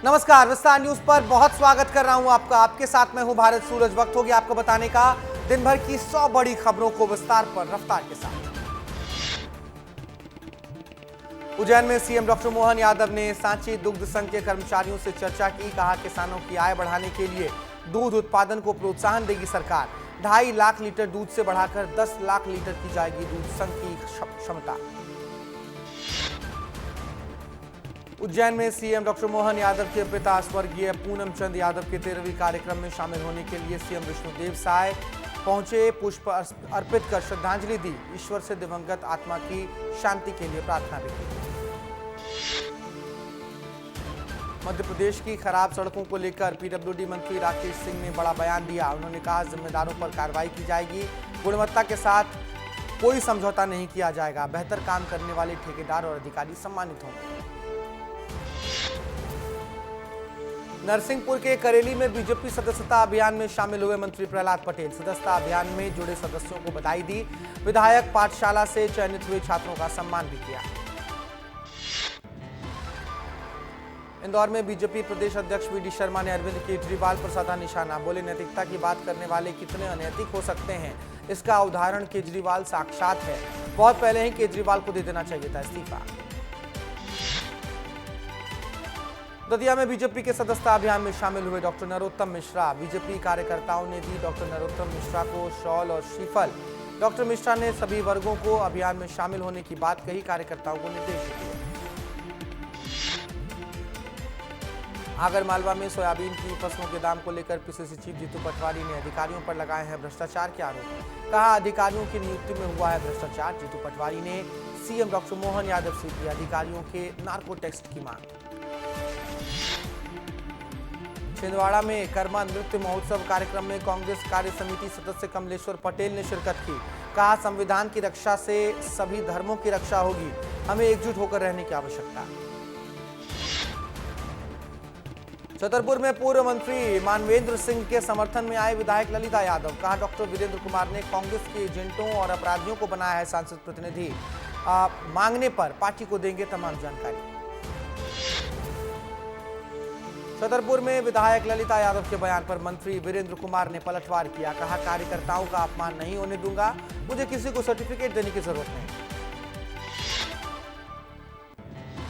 नमस्कार, विस्तार न्यूज पर बहुत स्वागत कर रहा हूं आपका। आपके साथ मैं हूं भारत सूरज। वक्त हो गया आपको बताने का दिन भर की 100 बड़ी खबरों को विस्तार पर रफ्तार के साथ। उज्जैन में सीएम डॉक्टर मोहन यादव ने सांची दुग्ध संघ के कर्मचारियों से चर्चा की। कहा, किसानों की आय बढ़ाने के लिए दूध उत्पादन को प्रोत्साहन देगी सरकार। 2.5 लाख लीटर दूध से बढ़ाकर 10 लाख लीटर की जाएगी दूध संघ की क्षमता। उज्जैन में सीएम डॉक्टर मोहन यादव के पिता स्वर्गीय पूनम चंद यादव के 13वीं कार्यक्रम में शामिल होने के लिए सीएम विष्णुदेव साय पहुंचे। पुष्प अर्पित कर श्रद्धांजलि दी। ईश्वर से दिवंगत आत्मा की शांति के लिए प्रार्थना भी की। मध्य प्रदेश की खराब सड़कों को लेकर पीडब्ल्यूडी मंत्री राकेश सिंह ने बड़ा बयान दिया। उन्होंने कहा, जिम्मेदारों पर कार्रवाई की जाएगी। गुणवत्ता के साथ कोई समझौता नहीं किया जाएगा। बेहतर काम करने वाले ठेकेदार और अधिकारी सम्मानित होंगे। नरसिंहपुर के करेली में बीजेपी सदस्यता अभियान में शामिल हुए मंत्री प्रहलाद पटेल। सदस्यता अभियान में जुड़े सदस्यों को बधाई दी। विधायक पाठशाला से चयनित हुए छात्रों का सम्मान भी किया। इंदौर में बीजेपी प्रदेश अध्यक्ष वीडी शर्मा ने अरविंद केजरीवाल पर साधा निशाना। बोले, नैतिकता की बात करने वाले कितने अनैतिक हो सकते हैं, इसका उदाहरण केजरीवाल साक्षात है। बहुत पहले ही केजरीवाल को दे देना चाहिए था इस्तीफा। दतिया में बीजेपी के सदस्यता अभियान में शामिल हुए डॉक्टर नरोत्तम मिश्रा। बीजेपी कार्यकर्ताओं ने दी डॉक्टर नरोत्तम मिश्रा को शॉल और श्रीफल। डॉक्टर मिश्रा ने सभी वर्गों को अभियान में शामिल होने की बात कही। कार्यकर्ताओं को निर्देश दिए। आगरमालवा में सोयाबीन की फसलों के दाम को लेकर पीसीसी चीफ जीतू पटवारी ने अधिकारियों पर लगाए हैं भ्रष्टाचार के आरोप। कहा, अधिकारियों की नियुक्ति में हुआ है भ्रष्टाचार। जीतू पटवारी ने सीएम डॉक्टर मोहन यादव से की अधिकारियों के नार्को टेस्ट की मांग। छिंदवाड़ा में कर्मा नृत्य महोत्सव कार्यक्रम में कांग्रेस कार्य समिति सदस्य कमलेश्वर पटेल ने शिरकत की। कहा, संविधान की रक्षा से सभी धर्मों की रक्षा होगी। हमें एकजुट होकर रहने की आवश्यकता। छतरपुर में पूर्व मंत्री मानवेंद्र सिंह के समर्थन में आए विधायक ललिता यादव। कहा, डॉक्टर वीरेंद्र कुमार ने कांग्रेस के एजेंटों और अपराधियों को बनाया है सांसद प्रतिनिधि। मांगने पर पार्टी को देंगे तमाम जानकारी। छतरपुर में विधायक ललिता यादव के बयान पर मंत्री वीरेंद्र कुमार ने पलटवार किया। कहा, कार्यकर्ताओं का अपमान नहीं होने दूंगा। मुझे किसी को सर्टिफिकेट देने की जरूरत नहीं।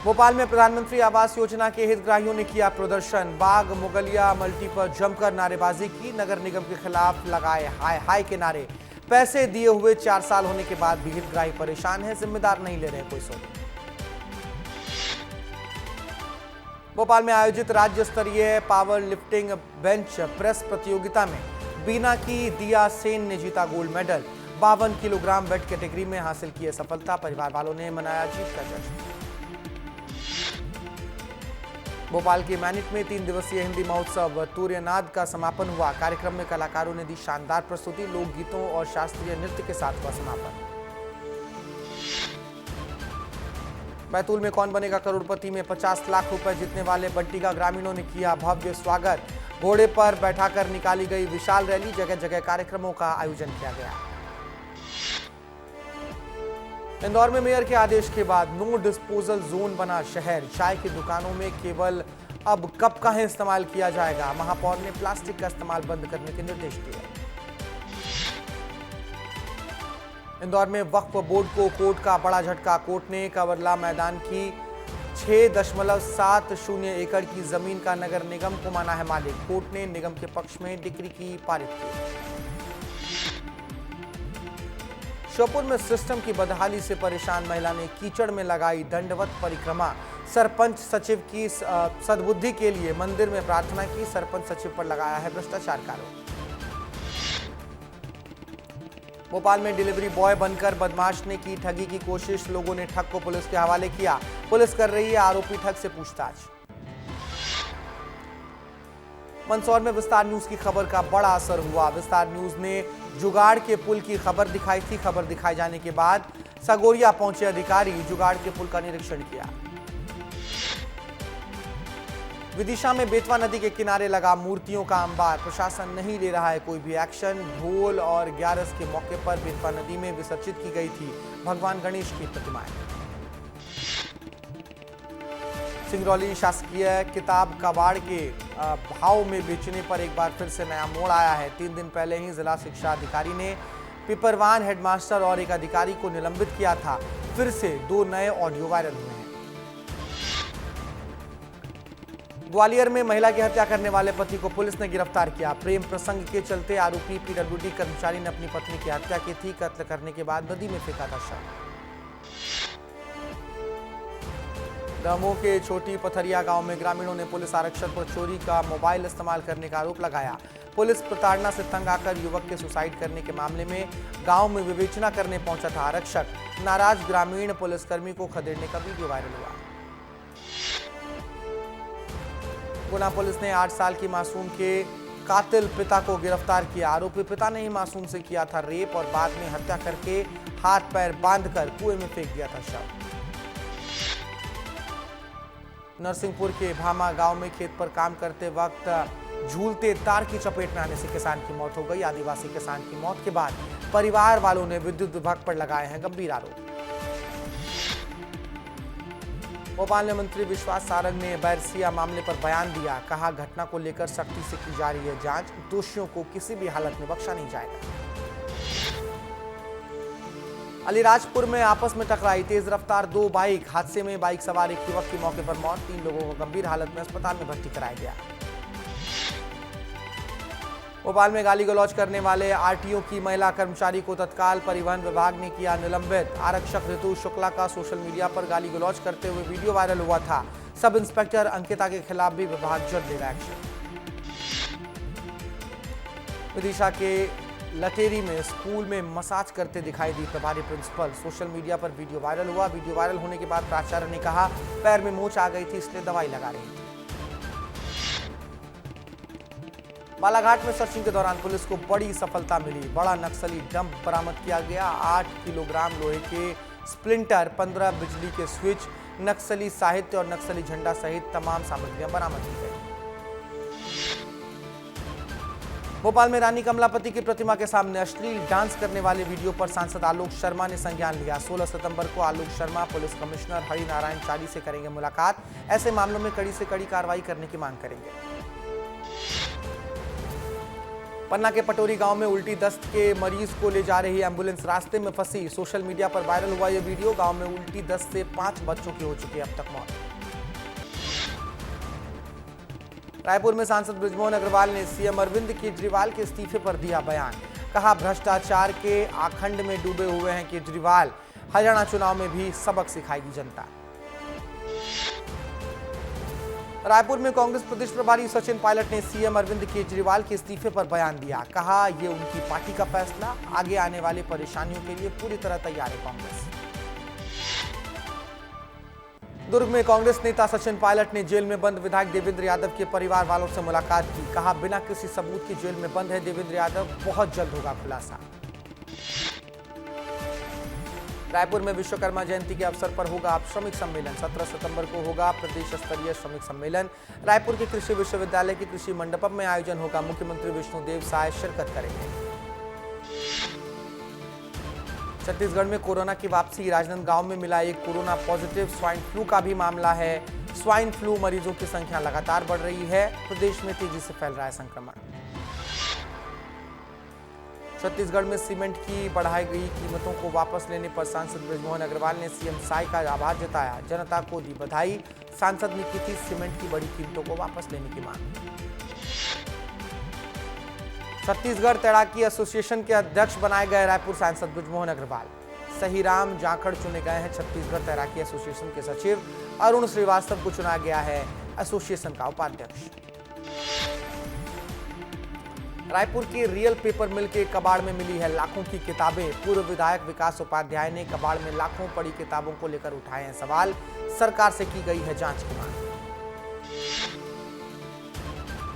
भोपाल में प्रधानमंत्री आवास योजना के हितग्राहियों ने किया प्रदर्शन। बाग मुगलिया मल्टी पर जमकर नारेबाजी की। नगर निगम के खिलाफ लगाए हाय हाय के नारे। पैसे दिए हुए 4 साल होने के बाद भी हितग्राही परेशान है। जिम्मेदार नहीं ले रहे कोई सोच। भोपाल में आयोजित राज्य स्तरीय पावर लिफ्टिंग बेंच प्रेस प्रतियोगिता में बीना की दिया सेन ने जीता gold medal. 52 kilogram weight category में हासिल की सफलता। परिवार वालों ने मनाया जीत का जश्न। भोपाल के मैनिट में 3 दिवसीय हिंदी महोत्सव तूर्यनाद का समापन हुआ। कार्यक्रम में कलाकारों ने दी शानदार प्रस्तुति। लोकगीतों और शास्त्रीय नृत्य के साथ हुआ समापन। बैतूल में कौन बनेगा करोड़पति में 50 लाख रुपए जीतने वाले बंटी का ग्रामीणों ने किया भव्य स्वागत। घोड़े पर बैठाकर निकाली गई विशाल रैली। जगह जगह कार्यक्रमों का आयोजन किया गया। इंदौर में मेयर के आदेश के बाद नो डिस्पोजल जोन बना शहर। चाय की दुकानों में केवल अब कप का ही इस्तेमाल किया जाएगा। महापौर ने प्लास्टिक का इस्तेमाल बंद करने के निर्देश दिए। इंदौर में वक्फ बोर्ड को कोर्ट का बड़ा झटका। कोर्ट ने कंवरला मैदान की 6.70 एकड़ की जमीन का नगर निगम को माना है मालिक। कोर्ट ने निगम के पक्ष में डिक्री की पारित की। श्योपुर में सिस्टम की बदहाली से परेशान महिला ने कीचड़ में लगाई दंडवत परिक्रमा। सरपंच सचिव की सद्बुद्धि के लिए मंदिर में प्रार्थना की। सरपंच सचिव पर लगाया है भ्रष्टाचार का आरोप। भोपाल में डिलीवरी बॉय बनकर बदमाश ने की ठगी की कोशिश। लोगों ने ठग को पुलिस के हवाले किया। पुलिस कर रही है आरोपी ठग से पूछताछ। मंदसौर में विस्तार न्यूज की खबर का बड़ा असर हुआ। विस्तार न्यूज ने जुगाड़ के पुल की खबर दिखाई थी। खबर दिखाए जाने के बाद सगोरिया पहुंचे अधिकारी जुगाड़ के पुल का निरीक्षण किया। विदिशा में बेतवा नदी के किनारे लगा मूर्तियों का अंबार। प्रशासन नहीं ले रहा है कोई भी एक्शन। ढोल और ग्यारस के मौके पर बेतवा नदी में विसर्जित की गई थी भगवान गणेश की प्रतिमाएं। सिंगरौली शासकीय किताब कबाड़ के भाव में बेचने पर एक बार फिर से नया मोड़ आया है। 3 दिन पहले ही जिला शिक्षा अधिकारी ने पिपरवान हेडमास्टर और एक अधिकारी को निलंबित किया था। फिर से 2 नए ऑडियो वायरल हुए हैं। ग्वालियर में महिला की हत्या करने वाले पति को पुलिस ने गिरफ्तार किया। प्रेम प्रसंग के चलते आरोपी पीडब्ल्यूडी कर्मचारी ने अपनी पत्नी की हत्या की थी। कत्ल करने के बाद नदी में फेंका था शव। दमोह के छोटी पथरिया गांव में ग्रामीणों ने पुलिस आरक्षक पर चोरी का मोबाइल इस्तेमाल करने का आरोप लगाया। पुलिस प्रताड़ना से तंग आकर युवक के सुसाइड करने के मामले में गांव में विवेचना करने पहुंचा था आरक्षक। नाराज ग्रामीण पुलिसकर्मी को खदेड़ने का वीडियो वायरल हुआ। गुना पुलिस ने 8 साल की मासूम के कातिल पिता को गिरफ्तार किया। आरोपी पिता ने ही मासूम से किया था रेप और बाद में हत्या करके हाथ पैर बांधकर कुएं में फेंक दिया था शव। नरसिंहपुर के भामा गांव में खेत पर काम करते वक्त झूलते तार की चपेट में आने से किसान की मौत हो गई। आदिवासी किसान की मौत के बाद परिवार वालों ने विद्युत विभाग पर लगाए हैं गंभीर आरोप। भोपाल में मंत्री विश्वास सारंग ने बैरसिया मामले पर बयान दिया। कहा, घटना को लेकर सख्ती से की जा रही है जांच। दोषियों को किसी भी हालत में बख्शा नहीं जाएगा। अलीराजपुर में आपस में टकराई तेज रफ्तार 2 बाइक। हादसे में बाइक सवार एक युवक की मौके पर मौत। 3 लोगों को गंभीर हालत में अस्पताल में भर्ती कराया गया। भोपाल में गाली गलौज करने वाले आरटीओ की महिला कर्मचारी को तत्काल परिवहन विभाग ने किया निलंबित। आरक्षक ऋतु शुक्ला का सोशल मीडिया पर गाली गलौज करते हुए वीडियो वायरल हुआ था। सब इंस्पेक्टर अंकिता के खिलाफ भी विभाग जल्द लेगा एक्शन। विदिशा के लटेरी में स्कूल में मसाज करते दिखाई दी प्रभारी प्रिंसिपल। सोशल मीडिया पर वीडियो वायरल हुआ। वीडियो वायरल होने के बाद प्राचार्य ने कहा, पैर में मोच आ गई थी इसलिए दवाई लगा रही थी। बालाघाट में सर्चिंग के दौरान पुलिस को बड़ी सफलता मिली। बड़ा नक्सली डंप बरामद किया गया। 8 किलोग्राम लोहे के स्प्लिंटर, 15 बिजली के स्विच, नक्सली साहित्य और नक्सली झंडा सहित तमाम सामग्रियां बरामद की गई। भोपाल में रानी कमलापति की प्रतिमा के सामने अश्लील डांस करने वाले वीडियो पर सांसद आलोक शर्मा ने संज्ञान लिया। 16 सितंबर को आलोक शर्मा पुलिस कमिश्नर हरिनारायण चाली से करेंगे मुलाकात। ऐसे मामलों में कड़ी से कड़ी कार्रवाई करने की मांग करेंगे। पन्ना के पटोरी गांव में उल्टी दस्त के मरीज को ले जा रही एम्बुलेंस रास्ते में फंसी। सोशल मीडिया पर वायरल हुआ यह वीडियो। गांव में उल्टी दस्त से 5 बच्चों की हो चुकी है अब तक मौत। रायपुर में सांसद बृजमोहन अग्रवाल ने सीएम अरविंद केजरीवाल के इस्तीफे पर दिया बयान। कहा, भ्रष्टाचार के आखंड में डूबे हुए हैं केजरीवाल। हरियाणा चुनाव में भी सबक सिखाएगी जनता। रायपुर में कांग्रेस प्रदेश प्रभारी सचिन पायलट ने सीएम अरविंद केजरीवाल के इस्तीफे पर बयान दिया। कहा, यह उनकी पार्टी का फैसला। आगे आने वाली परेशानियों के लिए पूरी तरह तैयार है कांग्रेस। दुर्ग में कांग्रेस नेता सचिन पायलट ने जेल में बंद विधायक देवेंद्र यादव के परिवार वालों से मुलाकात की। कहा, बिना किसी सबूत के जेल में बंद है देवेंद्र यादव। बहुत जल्द होगा खुलासा। रायपुर में विश्वकर्मा जयंती के अवसर पर होगा अब श्रमिक सम्मेलन। 17 सितंबर को होगा प्रदेश स्तरीय श्रमिक सम्मेलन। रायपुर के कृषि विश्वविद्यालय के कृषि मंडपम में आयोजन होगा। मुख्यमंत्री विष्णुदेव साय शिरकत करेंगे। छत्तीसगढ़ में कोरोना की वापसी। राजनांदगांव में मिला एक कोरोना पॉजिटिव। स्वाइन फ्लू का भी मामला है। स्वाइन फ्लू मरीजों की संख्या लगातार बढ़ रही है। प्रदेश में तेजी से फैल रहा है संक्रमण। छत्तीसगढ़ में सीमेंट की बढ़ाई गई कीमतों को वापस लेने पर सांसद बृजमोहन अग्रवाल ने सीएम साय का आभार जताया। जनता को दी बधाई। सांसद ने की थी सीमेंट की बढ़ी कीमतों को वापस लेने की मांग। छत्तीसगढ़ तैराकी एसोसिएशन के अध्यक्ष बनाए गए रायपुर सांसद बृजमोहन अग्रवाल। सहीराम जाखड़ चुने गए हैं छत्तीसगढ़ तैराकी एसोसिएशन के सचिव। अरुण श्रीवास्तव को चुना गया है एसोसिएशन का उपाध्यक्ष। रायपुर के रियल पेपर मिल के कबाड़ में मिली है लाखों की किताबें। पूर्व विधायक विकास उपाध्याय ने कबाड़ में लाखों पड़ी किताबों को लेकर उठाए हैं सवाल। सरकार से की गई है जांच की मांग।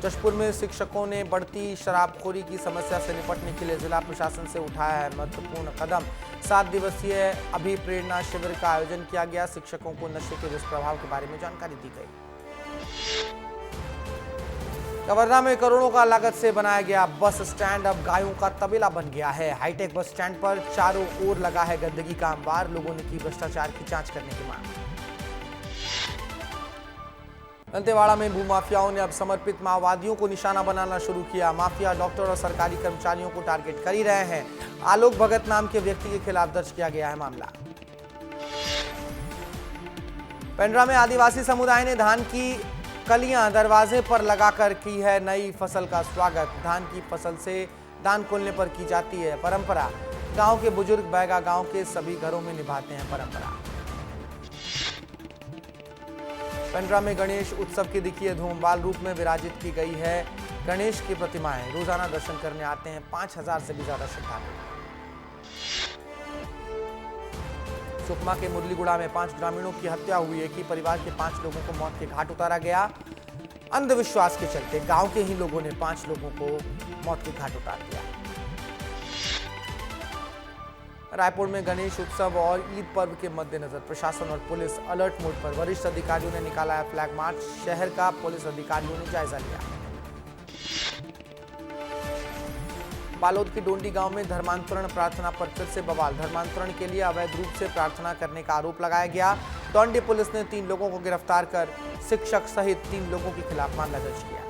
जशपुर में शिक्षकों ने बढ़ती शराबखोरी की समस्या से निपटने के लिए जिला प्रशासन से उठाया है महत्वपूर्ण कदम। 7 दिवसीय अभिप्रेरणा शिविर का आयोजन किया गया। शिक्षकों को नशे के दुष्प्रभाव के बारे में जानकारी दी गई। कवर्धा में करोड़ों का लागत से बनाया गया बस स्टैंड अब गायों का तबेला बन गया है। हाईटेक बस स्टैंड पर चारों ओर लगा है गंदगी का अंबार। लोगों ने की भ्रष्टाचार की जांच करने की मांग। दंतेवाड़ा में भूमाफियाओं ने अब समर्पित माओवादियों को निशाना बनाना शुरू किया। माफिया डॉक्टर और सरकारी कर्मचारियों को टारगेट कर ही रहे हैं। आलोक भगत नाम के व्यक्ति के खिलाफ दर्ज किया गया है मामला। पेंड्रा में आदिवासी समुदाय ने धान की कलियां दरवाजे पर लगाकर की है नई फसल का स्वागत। धान की फसल से दान खोलने पर की जाती है परंपरा। गांव के बुजुर्ग बैगा गांव के सभी घरों में निभाते हैं परंपरा। पेंड्रा में गणेश उत्सव की दिखी है धूम। बाल रूप में विराजित की गई है गणेश की प्रतिमाएं। रोजाना दर्शन करने आते हैं 5000 से भी ज्यादा श्रद्धालु। सुकमा के मुरलीगुड़ा में 5 ग्रामीणों की हत्या हुई। एक ही परिवार के 5 लोगों को मौत के घाट उतारा गया। अंधविश्वास के चलते गांव के ही लोगों ने 5 लोगों को मौत के घाट उतार दिया। रायपुर में गणेश उत्सव और ईद पर्व के मद्देनजर प्रशासन और पुलिस अलर्ट मोड पर। वरिष्ठ अधिकारियों ने निकाला है फ्लैग मार्च। शहर का पुलिस अधिकारियों ने जायजा लिया। बालोद के डोंडी गांव में धर्मांतरण प्रार्थना पर फिर से बवाल। धर्मांतरण के लिए अवैध रूप से प्रार्थना करने का आरोप लगाया गया। डोंडी पुलिस ने 3 लोगों को गिरफ्तार कर शिक्षक सहित 3 लोगों के खिलाफ मामला दर्ज किया।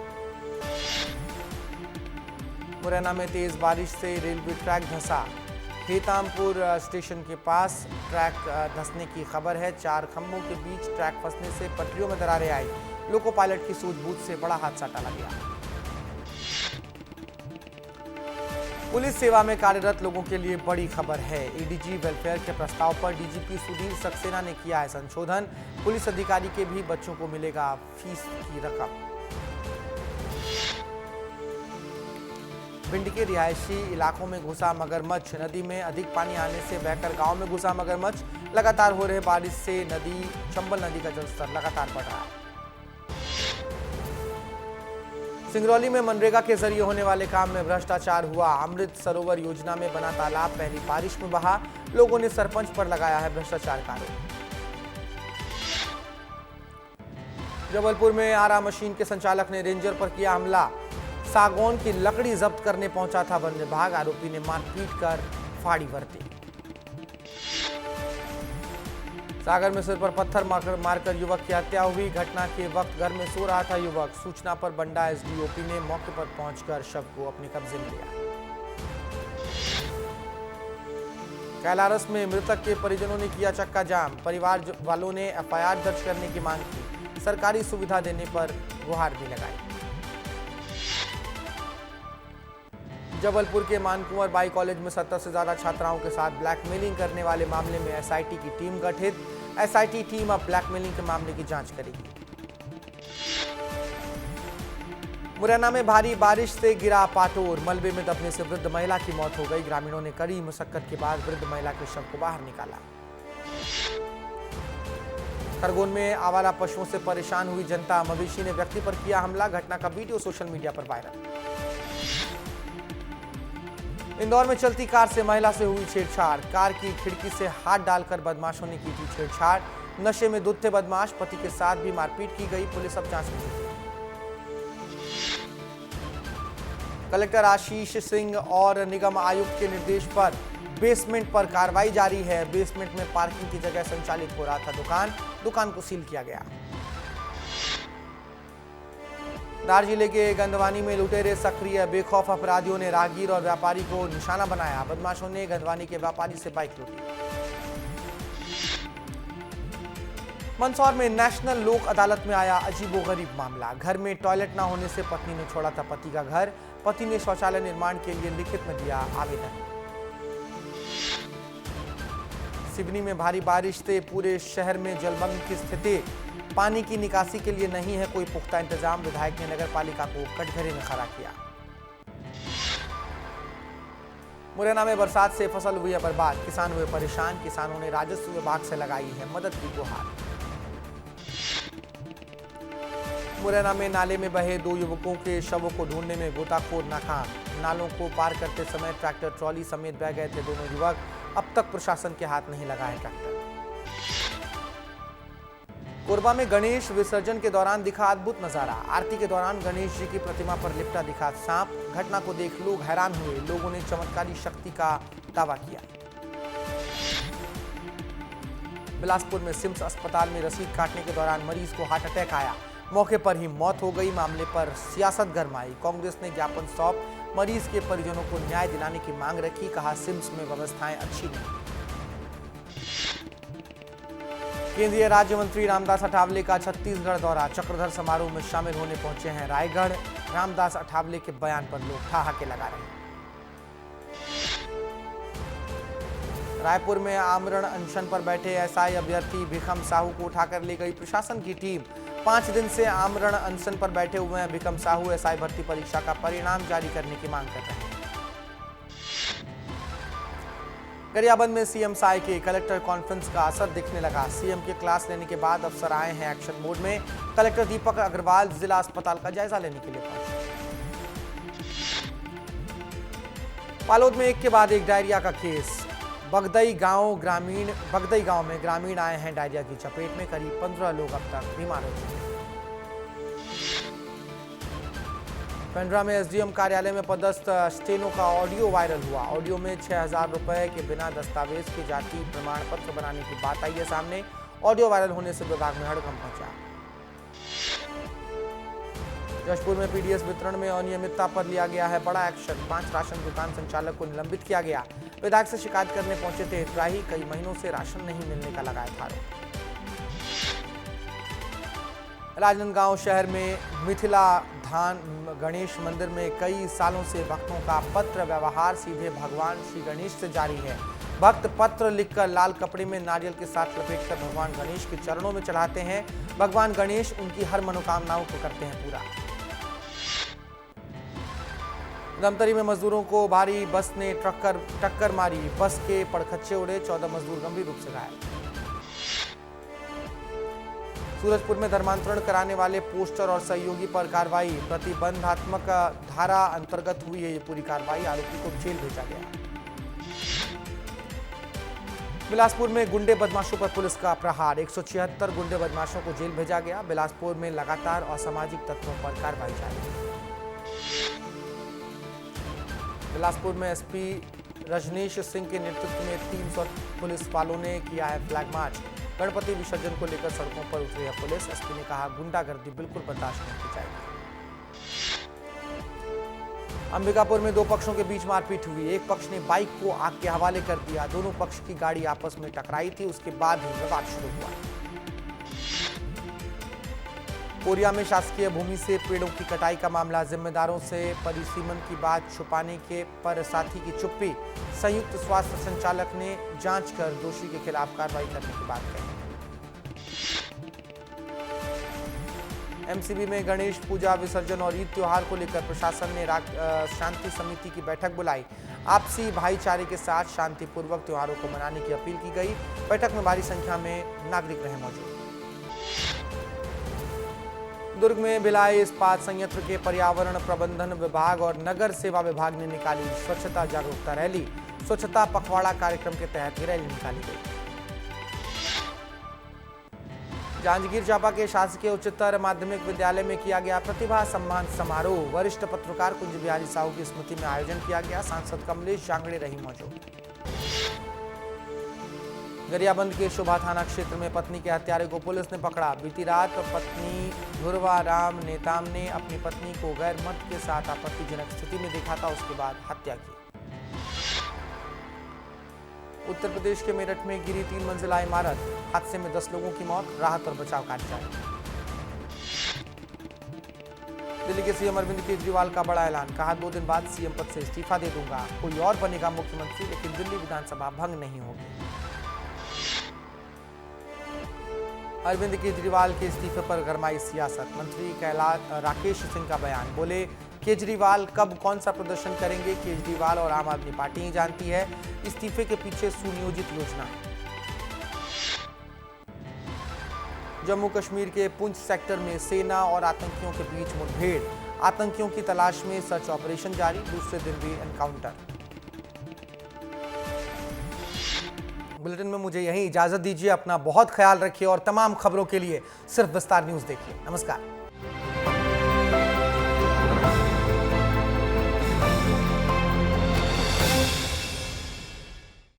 मुरैना में तेज बारिश से रेलवे ट्रैक धंसा। हेतामपुर स्टेशन के पास ट्रैक धंसने की खबर है। 4 खंभों के बीच ट्रैक फंसने से पटरियों में दरारें आई। लोको पायलट की सूझबूझ से बड़ा हादसा टाला गया। पुलिस सेवा में कार्यरत लोगों के लिए बड़ी खबर है। एडीजी वेलफेयर के प्रस्ताव पर डीजीपी सुधीर सक्सेना ने किया है संशोधन। पुलिस अधिकारी के भी बच्चों को मिलेगा फीस की रकम। भिंड के रिहायशी इलाकों में घुसा मगरमच्छ। नदी में अधिक पानी आने से बहकर गांव में घुसा मगरमच्छ। लगातार हो रहे बारिश से चंबल नदी का जलस्तर लगातार बढ़ रहा है। सिंगरौली में मनरेगा के जरिए होने वाले काम में भ्रष्टाचार हुआ। अमृत सरोवर योजना में बना तालाब पहली बारिश में बहा। लोगों ने सरपंच पर लगाया है भ्रष्टाचार का आरोप। जबलपुर में आरा मशीन के संचालक ने रेंजर पर किया हमला। सागौन की लकड़ी जब्त करने पहुंचा था वन विभाग। आरोपी ने मारपीट कर फाड़ी बरती। सागर में सिर पर पत्थर मारकर युवक की हत्या हुई। घटना के वक्त घर में सो रहा था युवक। सूचना पर बंडा एसडीओपी ने मौके पर पहुंचकर शव को अपने कब्जे में लिया। कैलारस में मृतक के परिजनों ने किया चक्का जाम। परिवार वालों ने एफआईआर दर्ज करने की मांग की। सरकारी सुविधा देने पर गुहार भी लगाई। जबलपुर के मानकुंवर बाई कॉलेज में 70 से ज्यादा छात्राओं के साथ ब्लैकमेलिंग करने वाले मामले में एसआईटी की टीम गठित। एसआईटी टीम अब ब्लैकमेलिंग के मामले की जांच करेगी। मुरैना में भारी बारिश से गिरा पाटोर। मलबे में दबने से वृद्ध महिला की मौत हो गई। ग्रामीणों ने कड़ी मशक्कत के बाद वृद्ध महिला के शव को बाहर निकाला। खरगोन में आवारा पशुओं से परेशान हुई जनता। मवेशी ने व्यक्ति पर किया हमला। घटना का वीडियो सोशल मीडिया पर वायरल। इंदौर में चलती कार से महिला से हुई छेड़छाड़। कार की खिड़की से हाथ डालकर बदमाशों ने की थी छेड़छाड़। नशे में धुत थे बदमाश। पति के साथ भी मारपीट की गई। पुलिस अब जांच में जुटी। कलेक्टर आशीष सिंह और निगम आयुक्त के निर्देश पर बेसमेंट पर कार्रवाई जारी है। बेसमेंट में पार्किंग की जगह संचालित हो रहा था दुकान को सील किया गया। धार जिले के गंधवानी में लुटेरे सक्रिय। बेखौफ अपराधियों ने राहगीर और व्यापारी को निशाना बनाया। बदमाशों ने गंधवानी के व्यापारी से बाइक लूटी। मंदसौर में नेशनल लोक अदालत में आया अजीबोगरीब मामला। घर में टॉयलेट न होने से पत्नी ने छोड़ा था पति का घर। पति ने शौचालय निर्माण के लिए लिखित में दिया आवेदन। सिवनी में भारी बारिश से पूरे शहर में जलमग्न की स्थिति। पानी की निकासी के लिए नहीं है कोई पुख्ता इंतजाम। विधायक ने नगर पालिका को कटघरे में खड़ा किया। मुरैना में बरसात से फसल हुई है बर्बाद। किसान हुए परेशान। किसानों ने राजस्व विभाग से लगाई है मदद की गुहार। मुरैना में नाले में बहे 2 युवकों के शवों को ढूंढने में गोताखोर नाकाम। नालों को पार करते समय ट्रैक्टर ट्रॉली समेत बह गए थे दोनों युवक। अब तक प्रशासन के हाथ नहीं लगा है ट्रैक्टर। कोरबा में गणेश विसर्जन के दौरान दिखा अद्भुत नजारा। आरती के दौरान गणेश जी की प्रतिमा पर लिपटा दिखा सांप। घटना को देख लोग हैरान हुए। लोगों ने चमत्कारी शक्ति का दावा किया। बिलासपुर में सिम्स अस्पताल में रसीद काटने के दौरान मरीज को हार्ट अटैक आया। मौके पर ही मौत हो गई। मामले पर सियासत गरमाई। कांग्रेस ने ज्ञापन सौंप मरीज के परिजनों को न्याय दिलाने की मांग रखी। कहा सिम्स में व्यवस्थाएं अच्छी नहीं। केंद्रीय राज्य मंत्री रामदास अठावले का छत्तीसगढ़ दौरा। चक्रधर समारोह में शामिल होने पहुंचे हैं रायगढ़। रामदास अठावले के बयान पर लोग ठहाके लगा रहे हैं। रायपुर में आमरण अनशन पर बैठे एसआई अभ्यर्थी भिखम साहू को उठाकर ले गई प्रशासन की टीम। 5 दिन से आमरण अनशन पर बैठे हुए हैं भिखम साहू। एसआई भर्ती परीक्षा का परिणाम जारी करने की मांग कर रहे हैं। गरियाबंद में सीएम साय के कलेक्टर कॉन्फ्रेंस का असर दिखने लगा। सीएम के क्लास लेने के बाद अफसर आए हैं एक्शन मोड में। कलेक्टर दीपक अग्रवाल जिला अस्पताल का जायजा लेने के लिए पहुंचे। पालोद में एक के बाद एक डायरिया का केस। बगदई गांव में ग्रामीण आए हैं डायरिया की चपेट में। करीब 15 लोग अब तक बीमार हो चुके हैं। पेंड्रा में एसडीएम कार्यालय में पदस्थ स्टेनो का ऑडियो वायरल हुआ। ऑडियो में 6000 रुपए के बिना दस्तावेज के जाति प्रमाण पत्र बनाने की बात आई है सामने। ऑडियो वायरल होने से विभाग में हड़कंप मचा। जशपुर में पीडीएस वितरण में अनियमितता पर लिया गया है बड़ा एक्शन। 5 राशन दुकान संचालक को निलंबित किया गया। विधायक से शिकायत करने पहुंचे थे हितग्राही। कई महीनों से राशन नहीं मिलने का लगाया था आरोप। राजनांदगांव शहर में मिथिला धान गणेश मंदिर में कई सालों से भक्तों का पत्र व्यवहार सीधे भगवान श्री गणेश से जारी है। भक्त पत्र लिखकर लाल कपड़े में नारियल के साथ लपेटकर भगवान गणेश के चरणों में चढ़ाते हैं। भगवान गणेश उनकी हर मनोकामनाओं को करते हैं पूरा। धमतरी में मजदूरों को भारी बस ने टक्कर मारी। बस के पड़खच्चे उड़े। 14 मजदूर गंभीर रूप से घायल। सूरजपुर में धर्मांतरण कराने वाले पोस्टर और सहयोगी पर कार्रवाई। प्रतिबंधात्मक धारा अंतर्गत हुई है ये पूरी कार्रवाई। आरोपी को जेल भेजा गया। बिलासपुर में गुंडे बदमाशों पर पुलिस का प्रहार। 176 गुंडे बदमाशों को जेल भेजा गया। बिलासपुर में लगातार असामाजिक तत्वों पर कार्रवाई जारी। बिलासपुर में एसपी रजनीश सिंह के नेतृत्व में 300 पुलिस वालों ने किया है फ्लैग मार्च। गणपति विसर्जन को लेकर सड़कों पर उतरी है पुलिस। एसपी ने कहा गुंडागर्दी बिल्कुल बर्दाश्त नहीं की जाएगी। अंबिकापुर में 2 पक्षों के बीच मारपीट हुई। एक पक्ष ने बाइक को आग के हवाले कर दिया। दोनों पक्ष की गाड़ी आपस में टकराई थी। उसके बाद ही विवाद शुरू हुआ। कोरिया में शासकीय भूमि से पेड़ों की कटाई का मामला। जिम्मेदारों से परिसीमन की बात छुपाने के पर साथी की चुप्पी। संयुक्त स्वास्थ्य संचालक ने जांच कर दोषी के खिलाफ कार्रवाई करने की बात कही। एमसीबी में गणेश पूजा विसर्जन और ईद त्योहार को लेकर प्रशासन ने शांति समिति की बैठक बुलाई। आपसी भाईचारे के साथ शांतिपूर्वक त्योहारों को मनाने की अपील की गई। बैठक में भारी संख्या में नागरिक रहे मौजूद। दुर्ग में भिलाई इस्पात संयंत्र के पर्यावरण प्रबंधन विभाग और नगर सेवा विभाग ने निकाली स्वच्छता जागरूकता रैली। स्वच्छता पखवाड़ा कार्यक्रम के तहत रैली निकाली गई। जांजगीर चांपा के शासकीय उच्चतर माध्यमिक विद्यालय में किया गया प्रतिभा सम्मान समारोह। वरिष्ठ पत्रकार कुंज बिहारी साहू की स्मृति में आयोजन किया गया। सांसद कमलेश जांगड़े रही मौजूद। गरियाबंद के शोभा थाना क्षेत्र में पत्नी के हत्यारे को पुलिस ने पकड़ा। बीती रात पत्नी धुरवा राम नेताम ने अपनी पत्नी को गैर मर्द के साथ आपत्तिजनक स्थिति में देखा था। उसके बाद हत्या की। उत्तर प्रदेश के मेरठ में गिरी 3 मंजिला इमारत। हादसे में 10 लोगों की मौत। राहत और बचाव कार्य जारी। दिल्ली के सीएम अरविंद केजरीवाल का बड़ा ऐलान। कहा 2 दिन बाद सीएम पद से इस्तीफा दे दूंगा। कोई और बनेगा मुख्यमंत्री, लेकिन दिल्ली विधानसभा भंग नहीं होगी। अरविंद केजरीवाल के इस्तीफे पर गरमाई सियासत। मंत्री राकेश सिंह का बयान। बोले केजरीवाल कब कौन सा प्रदर्शन करेंगे केजरीवाल और आम आदमी पार्टी ही जानती है। इस्तीफे के पीछे सुनियोजित योजना है। जम्मू कश्मीर के पुंछ सेक्टर में सेना और आतंकियों के बीच मुठभेड़। आतंकियों की तलाश में सर्च ऑपरेशन जारी। दूसरे दिन भी एनकाउंटर। बुलेटिन में मुझे यहीं इजाजत दीजिए। अपना बहुत ख्याल रखिए और तमाम खबरों के लिए सिर्फ विस्तार न्यूज देखिए। नमस्कार।